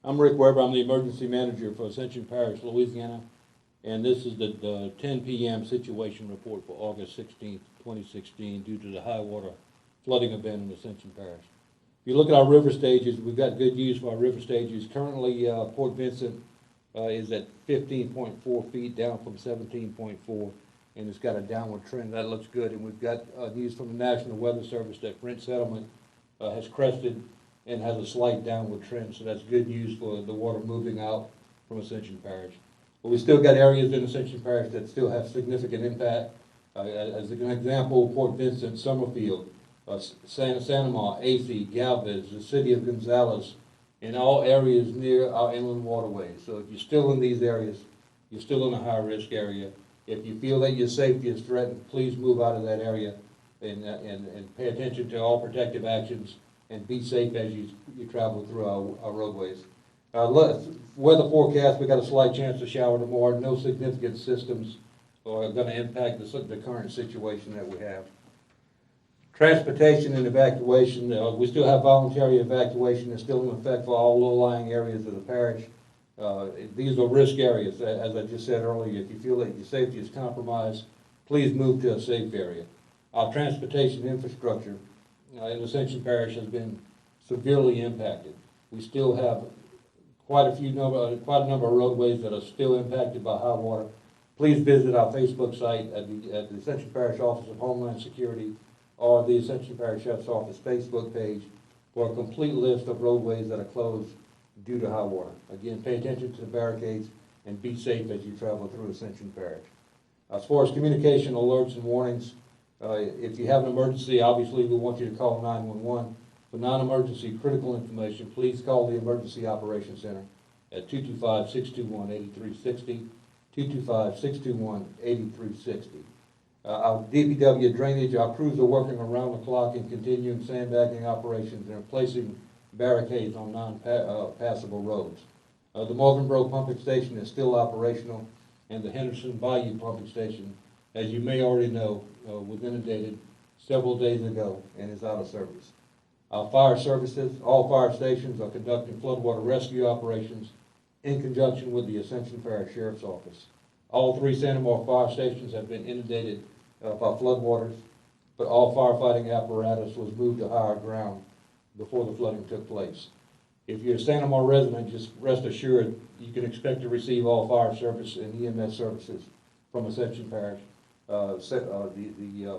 I'm Rick Webre. I'm the emergency manager for Ascension Parish, Louisiana, and this is the 10 p.m. situation report for August 16th, 2016, due to the high water flooding event in Ascension Parish. If you look at our river stages, we've got good use for our river stages. Currently, Port Vincent is at 15.4 feet, down from 17.4, and it's got a downward trend. That looks good, and we've got news from the National Weather Service that Brent Settlement has crested and has a slight downward trend, so that's good news for the water moving out from Ascension Parish. But we still got areas in Ascension Parish that still have significant impact. As an example, Port Vincent, Summerfield, Santa Ma, AC, Galvez, the city of Gonzales, in all areas near our inland waterways. So if you're still in these areas, you're still in a high-risk area. If you feel that your safety is threatened, please move out of that area and pay attention to all protective actions and be safe as you travel through our roadways. Weather forecast, we got a slight chance of shower tomorrow. No significant systems are going to impact the current situation that we have. Transportation and evacuation, we still have voluntary evacuation that's still in effect for all low-lying areas of the parish. These are risk areas, as I just said earlier. If you feel that your safety is compromised, please move to a safe area. Our transportation infrastructure in Ascension Parish has been severely impacted. We still have quite a number of roadways that are still impacted by high water. Please visit our Facebook site at the Ascension Parish Office of Homeland Security or the Ascension Parish Sheriff's Office Facebook page for a complete list of roadways that are closed due to high water. Again, pay attention to the barricades and be safe as you travel through Ascension Parish. As far as communication alerts and warnings, if you have an emergency, obviously we want you to call 911. For non-emergency critical information, please call the Emergency Operations Center at 225-621-8360, 225-621-8360. Our DPW drainage, our crews are working around the clock and continuing sandbagging operations and placing barricades on non-passable roads. The Marvin Braud pumping station is still operational, and the Henderson Bayou pumping station, as you may already know, was inundated several days ago and is out of service. Our fire services, all fire stations are conducting floodwater rescue operations in conjunction with the Ascension Parish Sheriff's Office. All three Santa Ma fire stations have been inundated by floodwaters, but all firefighting apparatus was moved to higher ground before the flooding took place. If you're a Santa Ma resident, just rest assured you can expect to receive all fire service and EMS services from Ascension Parish. The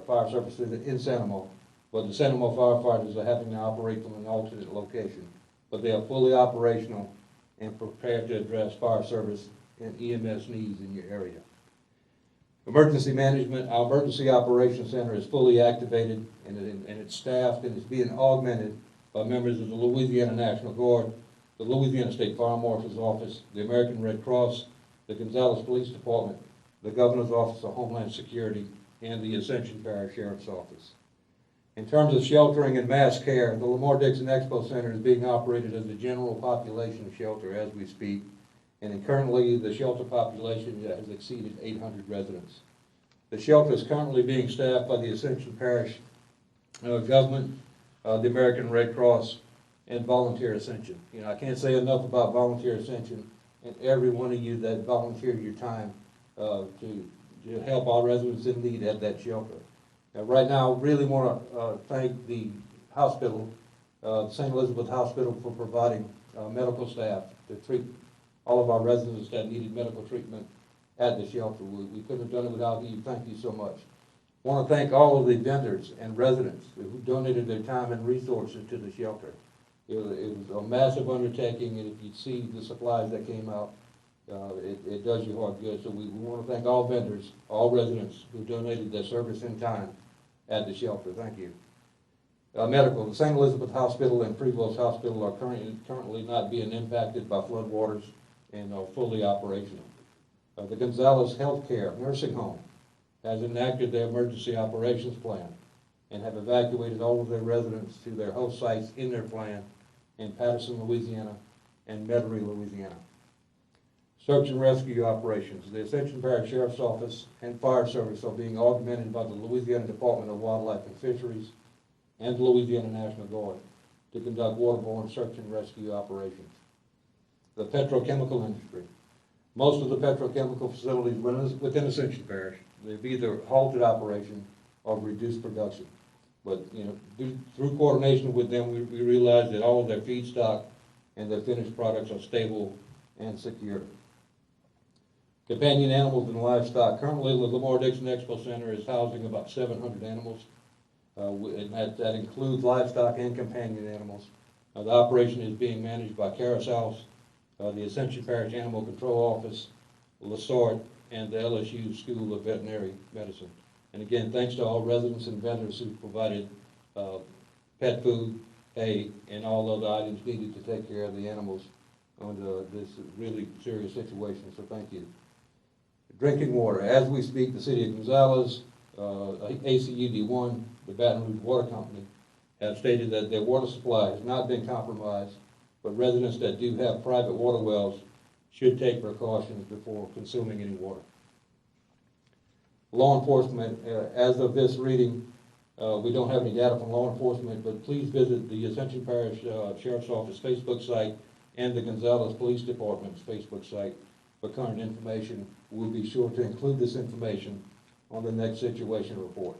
fire services in Santa Ma, but the Santa Ma firefighters are having to operate from an alternate location. But they are fully operational and prepared to address fire service and EMS needs in your area. Emergency management, our Emergency Operations Center is fully activated and it's staffed and it's being augmented by members of the Louisiana National Guard, the Louisiana State Fire Marshal's Office, the American Red Cross, the Gonzales Police Department, the Governor's Office of Homeland Security, and the Ascension Parish Sheriff's Office. In terms of sheltering and mass care, the Lamar-Dixon Expo Center is being operated as a general population shelter as we speak, and currently the shelter population has exceeded 800 residents. The shelter is currently being staffed by the Ascension Parish government, the American Red Cross, and Volunteer Ascension. I can't say enough about Volunteer Ascension and every one of you that volunteered your time to help our residents in need at that shelter. Right now, I really want to thank the hospital, St. Elizabeth Hospital, for providing medical staff to treat all of our residents that needed medical treatment at the shelter. We couldn't have done it without you. Thank you so much. I want to thank all of the vendors and residents who donated their time and resources to the shelter. It was a massive undertaking, and if you see the supplies that came out, it does your heart good. So we want to thank all vendors, all residents who donated their service in time at the shelter. Thank you. Medical, the St. Elizabeth Hospital and Prevost Hospital are currently not being impacted by floodwaters and are fully operational. The Gonzales Healthcare Nursing Home has enacted their emergency operations plan and have evacuated all of their residents to their host sites in their plan in Patterson, Louisiana, and Webre, Louisiana. Search and rescue operations. The Ascension Parish Sheriff's Office and Fire Service are being augmented by the Louisiana Department of Wildlife and Fisheries and the Louisiana National Guard to conduct waterborne search and rescue operations. the petrochemical industry. Most of the petrochemical facilities within Ascension Parish, they've either halted operation or reduced production. But, you know, through coordination with them, we realized that all of their feedstock and their finished products are stable and secure. Companion animals and livestock. Currently, the Lamar-Dixon Expo Center is housing about 700 animals. And that includes livestock and companion animals. The operation is being managed by Carousels, the Ascension Parish Animal Control Office, LaSort, and the LSU School of Veterinary Medicine. And again, thanks to all residents and vendors who provided pet food, hay, and all other items needed to take care of the animals under this really serious situation, so thank you. Drinking water. As we speak, the City of Gonzales, ACUD1, the Baton Rouge Water Company, have stated that their water supply has not been compromised, but residents that do have private water wells should take precautions before consuming any water. Law enforcement, as of this reading, we don't have any data from law enforcement, but please visit the Ascension Parish Sheriff's Office Facebook site and the Gonzales Police Department's Facebook site for current information. We'll be sure to include this information on the next situation report.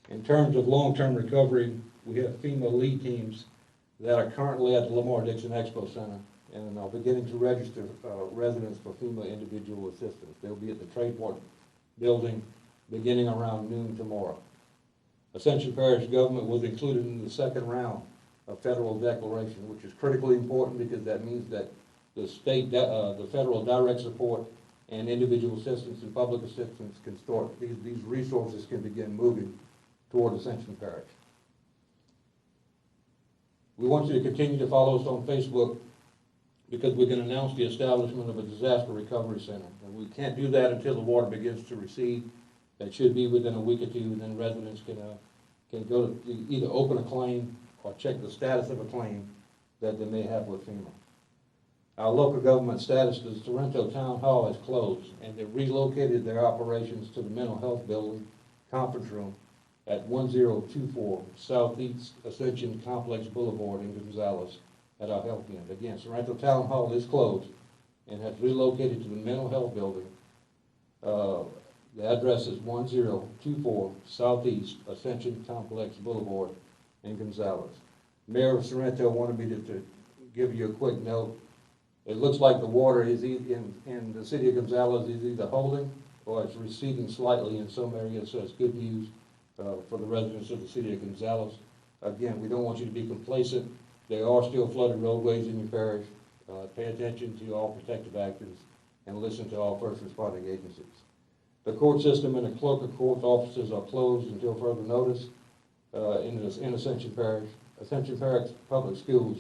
In terms of long-term recovery, we have FEMA lead teams that are currently at the Lamar-Dixon Expo Center and are beginning to register residents for FEMA individual assistance. They'll be at the Trade Port building beginning around noon tomorrow. Ascension Parish government was included in the second round of federal declaration, which is critically important because that means that the state, the federal direct support and individual assistance and public assistance can start, these resources can begin moving toward Ascension Parish. We want you to continue to follow us on Facebook because we can announce the establishment of a disaster recovery center. And we can't do that until the water begins to recede. That should be within a week or two, and then residents can go to either open a claim or check the status of a claim that they may have with FEMA. Our local government status, the Sorrento Town Hall is closed, and they relocated their operations to the mental health building conference room at 1024 Southeast Ascension Complex Boulevard in Gonzales at our health unit. Again, Sorrento Town Hall is closed and has relocated to the mental health building. The address is 1024 Southeast Ascension Complex Boulevard in Gonzales. Mayor of Sorrento wanted me to give you a quick note. It looks like the water is in the city of Gonzales is either holding or it's receding slightly in some areas, so it's good news for the residents of the city of Gonzales. Again, we don't want you to be complacent. There are still flooded roadways in your parish. Pay attention to all protective actions and listen to all first responding agencies. The court system and the clerk of court offices are closed until further notice in Ascension Parish. Ascension Parish Public Schools,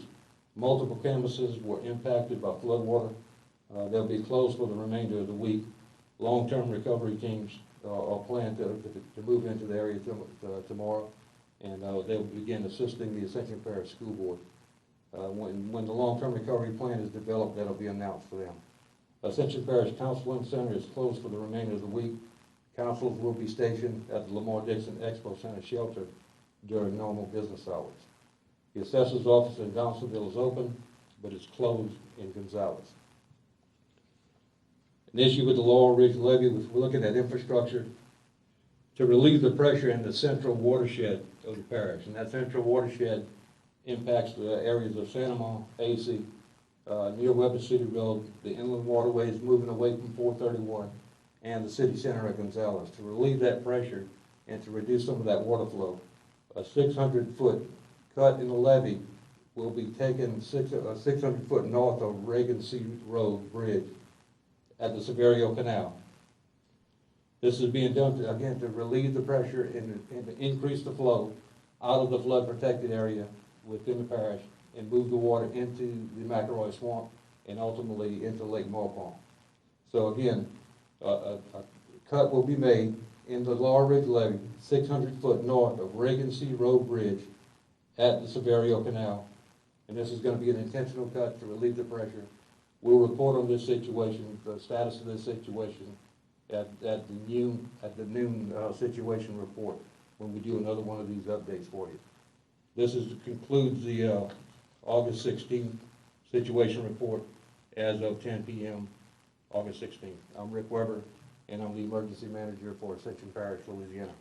multiple campuses were impacted by flood water. They'll be closed for the remainder of the week. Long-term recovery teams are planned to move into the area tomorrow, and they'll begin assisting the Ascension Parish School Board. When the long-term recovery plan is developed, that'll be announced for them. Ascension Parish Counseling Center is closed for the remainder of the week. Counselors will be stationed at the Lamar-Dixon Expo Center shelter during normal business hours. The Assessor's office in Gonzales is open, but it's closed in Gonzales. An issue with the Laurel Ridge Levee was we're looking at infrastructure to relieve the pressure in the central watershed of the parish. And that central watershed impacts the areas of Sanamon, AC, near Webre City Road, the inland waterways moving away from 431, and the city center of Gonzales. To relieve that pressure and to reduce some of that water flow, a 600-foot cut in the levee will be taken 600 foot north of Reagan C. Road Bridge at the Severio Canal. This is being done, to relieve the pressure and to increase the flow out of the flood protected area within the parish and move the water into the McElroy Swamp and ultimately into Lake Morpont. So again, a cut will be made in the Laurel Ridge Levee, 600 foot north of Reagan C. Road Bridge at the Severio Canal. And this is going to be an intentional cut to relieve the pressure. We'll report on this situation, the status of this situation, at the noon situation report when we do another one of these updates for you. This concludes the August 16th situation report, as of 10 p.m. August 16th. I'm Rick Weber, and I'm the emergency manager for Ascension Parish, Louisiana.